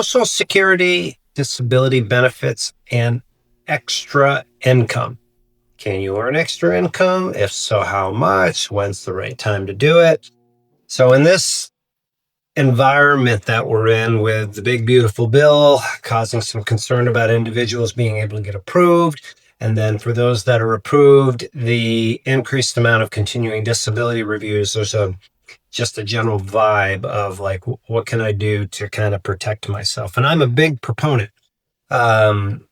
Social Security, disability benefits, and extra income. Can you earn extra income? If so, how much? When's the right time to do it? So in this environment that we're in with the big, beautiful bill causing some concern about individuals being able to get approved, and then for those that are approved, the increased amount of continuing disability reviews, there's just a general vibe of like, what can I do to kind of protect myself? And I'm a big proponent of,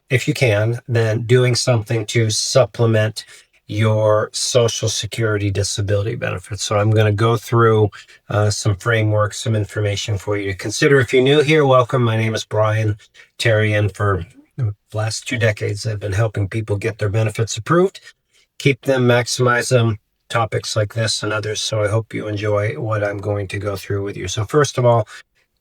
if you can, then doing something to supplement your Social Security disability benefits. So I'm going to go through some framework, some information for you to consider. If you're new here, welcome. My name is Brian Terry, and for the last 2 decades, I've been helping people get their benefits approved, keep them, maximize them, topics like this and others. So I hope you enjoy what I'm going to go through with you. So first of all,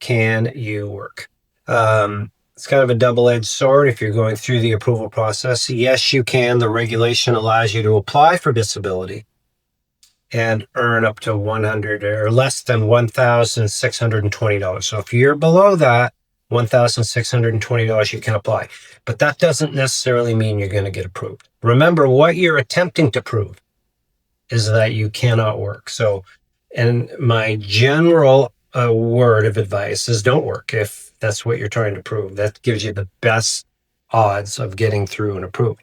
can you work? It's kind of a double-edged sword if you're going through the approval process. Yes, you can. The regulation allows you to apply for disability and earn up to $100 or less than $1,620. So if you're below that, $1,620, you can apply. But that doesn't necessarily mean you're going to get approved. Remember, what you're attempting to prove is that you cannot work. So, and my general word of advice is don't work if that's what you're trying to prove. That gives you the best odds of getting through and approved.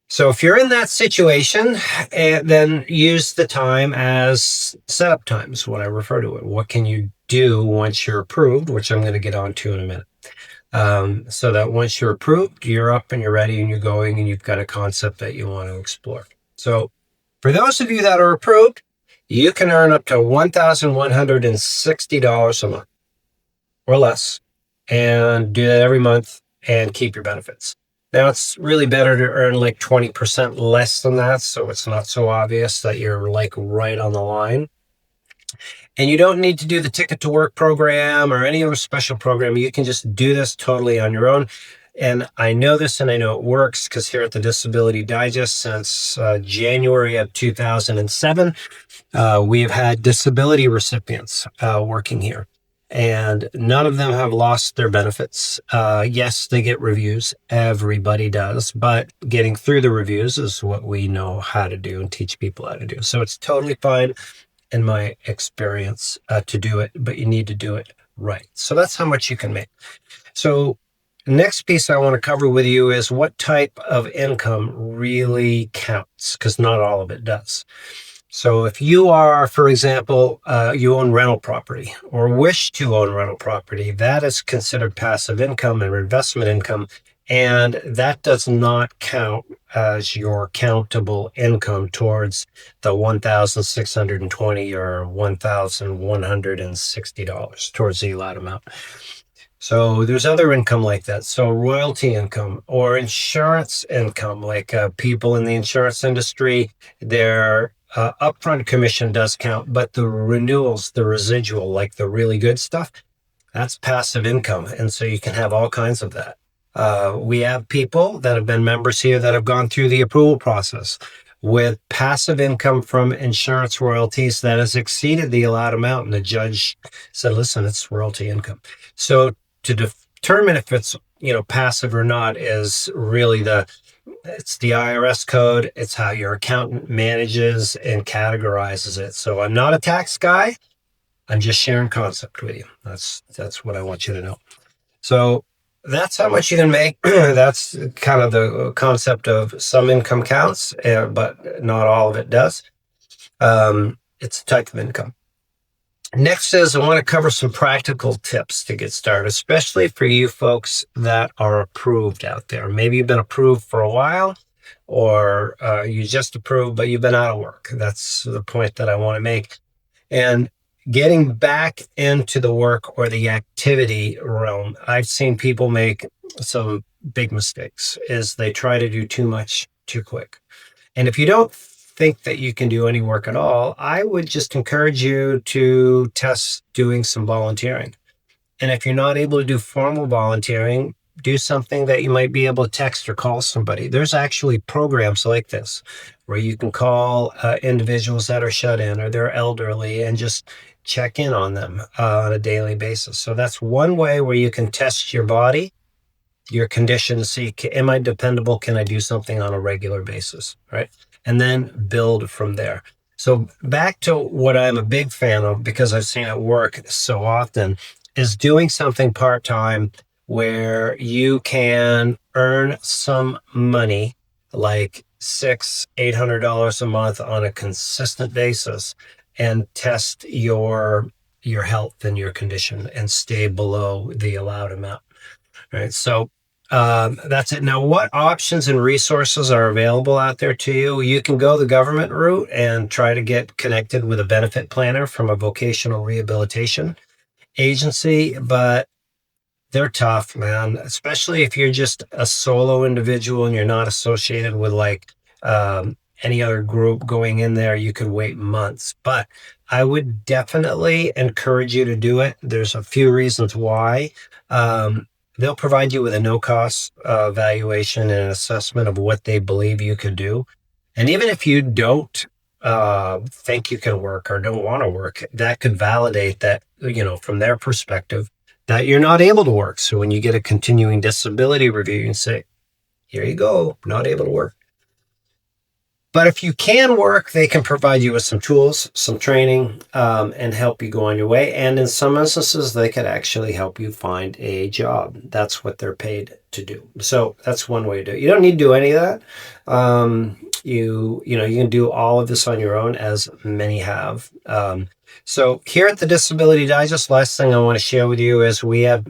So if you're in that situation, then use the time as setup times, what I refer to it. What can you do once you're approved, which I'm going to get onto in a minute. So that once you're approved, you're up and you're ready and you're going and you've got a concept that you want to explore. So for those of you that are approved, you can earn up to $1,160 a month or less and do that every month and keep your benefits. Now, it's really better to earn like 20% less than that, so it's not so obvious that you're like right on the line. And you don't need to do the Ticket to Work program or any other special program. You can just do this totally on your own. And I know this and I know it works because here at the Disability Digest since January of 2007, we have had disability recipients working here. And none of them have lost their benefits. Yes, they get reviews. Everybody does. But getting through the reviews is what we know how to do and teach people how to do. So it's totally fine in my experience to do it, but you need to do it right. So that's how much you can make. So next piece I want to cover with you is what type of income really counts, because not all of it does. So if you are, for example, you own rental property or wish to own rental property, that is considered passive income and investment income, and that does not count as your countable income towards the $1,620 or $1,160 towards the allowed amount. So there's other income like that. So royalty income or insurance income, like people in the insurance industry, their upfront commission does count, but the renewals, the residual, like the really good stuff, that's passive income. And so you can have all kinds of that. We have people that have been members here that have gone through the approval process with passive income from insurance royalties that has exceeded the allowed amount. And the judge said, listen, it's royalty income. So to determine if it's, passive or not is really it's the IRS code. It's how your accountant manages and categorizes it. So I'm not a tax guy. I'm just sharing concept with you. That's what I want you to know. So that's how much you can make. That's kind of the concept of some income counts, but not all of it does. It's a type of income. Next is I want to cover some practical tips to get started, especially for you folks that are approved out there. Maybe you've been approved for a while, or you just approved, but you've been out of work. That's the point that I want to make. And getting back into the work or the activity realm, I've seen people make some big mistakes, is they try to do too much too quick. And if you don't think that you can do any work at all, I would just encourage you to test doing some volunteering. And if you're not able to do formal volunteering, do something that you might be able to text or call somebody. There's actually programs like this where you can call individuals that are shut in or they're elderly and just check in on them on a daily basis. So that's one way where you can test your body, your condition, to see, am I dependable? Can I do something on a regular basis? Right. And then build from there. So back to what I'm a big fan of, because I've seen it work so often, is doing something part-time where you can earn some money, like $600-800 a month on a consistent basis, and test your health and your condition and stay below the allowed amount. Right. So that's it. Now, what options and resources are available out there to you? You can go the government route and try to get connected with a benefit planner from a vocational rehabilitation agency, but they're tough, man, especially if you're just a solo individual and you're not associated with like any other group going in there. You could wait months, but I would definitely encourage you to do it. There's a few reasons why. Um, they'll provide you with a no-cost valuation and an assessment of what they believe you could do. And even if you don't think you can work or don't want to work, that could validate that, from their perspective, that you're not able to work. So when you get a continuing disability review, you can say, here you go, not able to work. But if you can work, they can provide you with some tools, some training, and help you go on your way. And in some instances, they could actually help you find a job. That's what they're paid to do. So that's one way to do it. You don't need to do any of that. You can do all of this on your own, as many have. So here at the Disability Digest, last thing I want to share with you is we have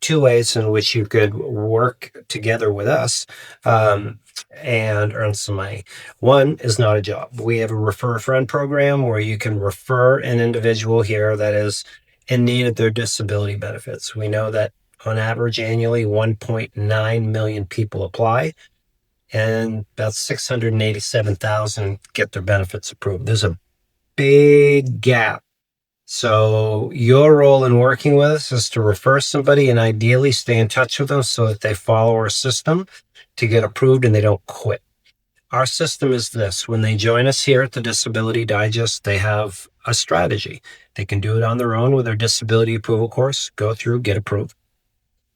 two ways in which you could work together with us and earn some money. One is not a job. We have a refer a friend program where you can refer an individual here that is in need of their disability benefits. We know that on average annually 1.9 million people apply, and about 687,000 get their benefits approved. There's a big gap. So your role in working with us is to refer somebody and ideally stay in touch with them so that they follow our system to get approved and they don't quit. Our system is this: when they join us here at the Disability Digest, they have a strategy. They can do it on their own with their disability approval course, go through, get approved.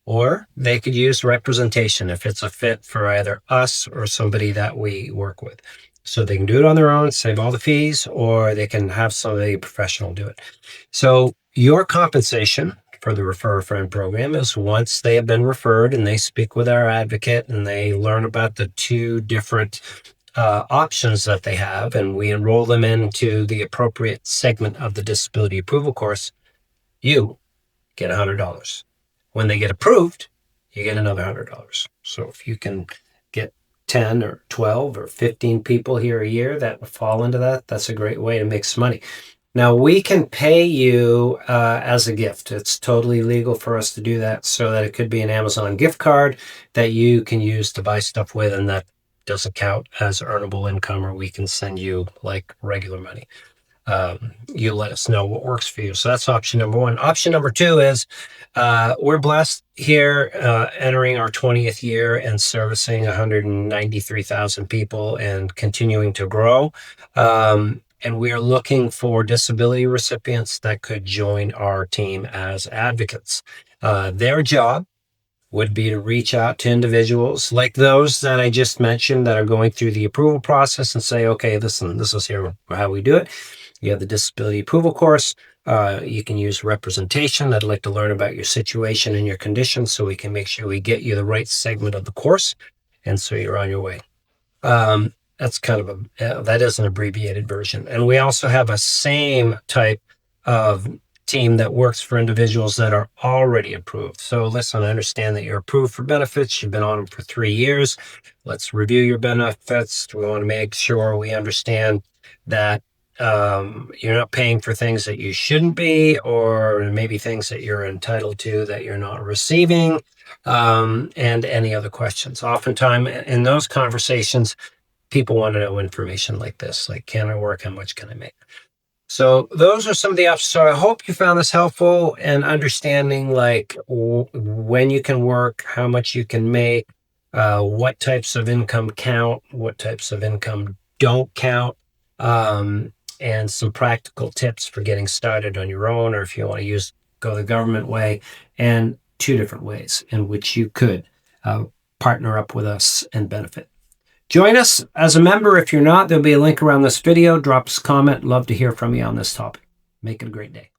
Or they could use representation if it's a fit for either us or somebody that we work with. So they can do it on their own, save all the fees, or they can have somebody professional do it. So your compensation for the Refer a Friend program is once they have been referred and they speak with our advocate and they learn about the two different options that they have, and we enroll them into the appropriate segment of the disability approval course, you get $100. When they get approved, you get another $100. So if you can get 10 or 12 or 15 people here a year that fall into that, that's a great way to make some money. Now, we can pay you as a gift. It's totally legal for us to do that, so that it could be an Amazon gift card that you can use to buy stuff with, and that doesn't count as earnable income, or we can send you like regular money. You let us know what works for you. So that's option number one. Option number two is we're blessed here entering our 20th year and servicing 193,000 people and continuing to grow. And we are looking for disability recipients that could join our team as advocates. Their job would be to reach out to individuals like those that I just mentioned that are going through the approval process and say, okay, listen, this is here how we do it. You have the disability approval course. You can use representation. I'd like to learn about your situation and your condition so we can make sure we get you the right segment of the course. And so you're on your way. That's kind of that is an abbreviated version. And we also have a same type of team that works for individuals that are already approved. So listen, I understand that you're approved for benefits. You've been on them for 3 years. Let's review your benefits. We want to make sure we understand that you're not paying for things that you shouldn't be, or maybe things that you're entitled to that you're not receiving, and any other questions. Oftentimes in those conversations, people want to know information like this, like, can I work? How much can I make? So those are some of the options. So I hope you found this helpful in understanding like when you can work, how much you can make, what types of income count, what types of income don't count. and some practical tips for getting started on your own, or if you want to go the government way, and 2 different ways in which you could partner up with us and benefit. Join us as a member. If you're not, there'll be a link around this video. Drop us a comment. Love to hear from you on this topic. Make it a great day.